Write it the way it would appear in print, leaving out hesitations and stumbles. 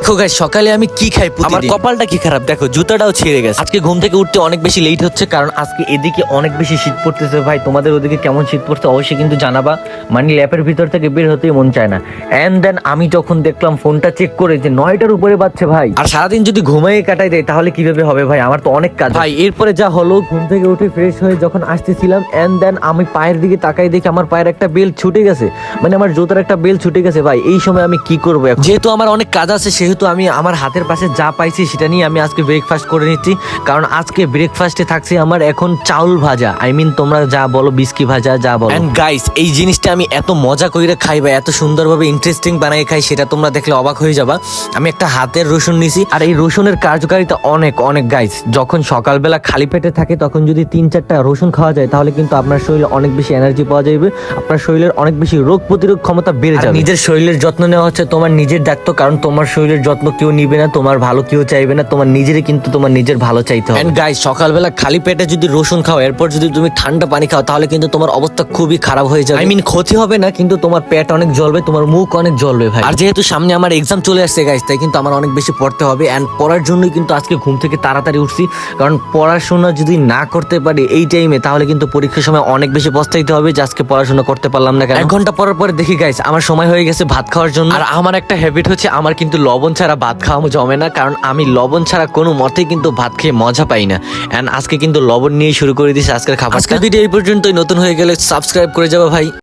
দেখো গাইস, সকালে আমি কি খাই আমার কপালটা কি খারাপ, দেখো জুতাটাও ছিঁড়ে গেছে। আজকে ঘুম থেকে উঠতে অনেক বেশি লেট হচ্ছে, কারণ আজকে এদিকে অনেক বেশি শীত পড়তেছে। ভাই তোমাদের ওদিকে কেমন শীত পড়ছে অবশ্যই কিন্তু জানাবা। মানে ল্যাপের ভিতর থেকে বের হতেই মন চায় না। এন্ড দেন আমি যখন দেখলাম ফোনটা চেক করে যে 9টার উপরে বাজছে ভাই, আর সারাদিন যদি ঘুমাই কাটাই দেয় তাহলে কিভাবে হবে ভাই, আমার তো অনেক কাজ ভাই। এরপরে যা হলো, ঘুম থেকে উঠে ফ্রেশ হয়ে যখন আসতেছিলাম এন্ড দেন আমি পায়ের দিকে তাকাই দেখি আমার পায়ের একটা বেল্ট ছুটে গেছে, মানে আমার জুতার একটা বেল্ট ছুটে গেছে ভাই। এই সময় আমি কি করবো? যেহেতু আমার অনেক কাজ আছে সেহেতু আমি আমার হাতের পাশে যা পাইছি সেটা নিয়ে আমি আজকে ব্রেকফাস্ট করে নিচ্ছি, কারণ আজকে ব্রেকফাস্টে থাকছে আমার এখন চাউল ভাজা, আই মিন তোমরা যা বলো বিস্কি ভাজা যা বলো। এন্ড গাইস, এই জিনিসটা আমি এত মজা করে খাই বা এত সুন্দরভাবে ইন্টারেস্টিং বানাই খাই, সেটা তোমরা দেখলে অবাক হয়ে যাবা। আমি একটা হাতের রসুন নিছি, আর এই রসুনের কার্যকারিতা অনেক অনেক গাইস। যখন সকালবেলা খালি পেটে থাকে তখন যদি 3-4টা রসুন খাওয়া যায় তাহলে কিন্তু আপনার শরীরে অনেক বেশি এনার্জি পাওয়া যাবে, আপনার শরীরের অনেক বেশি রোগ প্রতিরোধ ক্ষমতা বেড়ে যাবে। নিজের শরীরের যত্ন নেওয়া হচ্ছে তোমার নিজের দায়িত্ব, কারণ তোমার শরীরের যত্ন কেউ নিবে না, তোমার ভালো কেউ চাইবে না, তোমার নিজেরই কিন্তু তোমার নিজের ভালো চাইতে হবে। এন্ড গাইস, সকালবেলা খালি পেটে যদি রসুন খাও এরপর যদি তুমি ঠান্ডা পানি খাও তাহলে কিন্তু তোমার অবস্থা খুবই খারাপ হয়ে যাবে। আই মিন ক্ষতি হবে না, কিন্তু তোমার পেট অনেক জ্বলবে, তোমার মুখ অনেক জ্বলবে ভাই। আর যেহেতু সামনে আমার এক্সাম চলে আসছে গাইস, তাই কিন্তু আমার অনেক বেশি পড়তে হবে। এন্ড পড়ার জন্যই কিন্তু আজকে ঘুম থেকে তাড়াতাড়ি উঠছি, কারণ পড়াশোনা যদি না করতে পারি এই টাইমে তাহলে কিন্তু পরীক্ষার সময় অনেক বেশি পস্তাইতে হবে যে আজকে পড়াশোনা করতে পারলাম না। 1 ঘন্টা পর পরে দেখি গাইস আমার সময় হয়ে গেছে ভাত খাওয়ার জন্য। আর আমার একটা হ্যাবিট হচ্ছে, আমার কিন্তু লবণ ছাড়া ভাত খাওয়া জমে না, কারণ আমি লবণ ছাড়া কোনো মতেই কিন্তু ভাত খেয়ে মজা পাই না। এন্ড আজকে কিন্তু লবণ নিয়ে শুরু করে দিয়েছি আজকের খাবার। আজকের ভিডিও এই পর্যন্তই। নতুন হয়ে গেলে সাবস্ক্রাইব করে যাবো ভাই।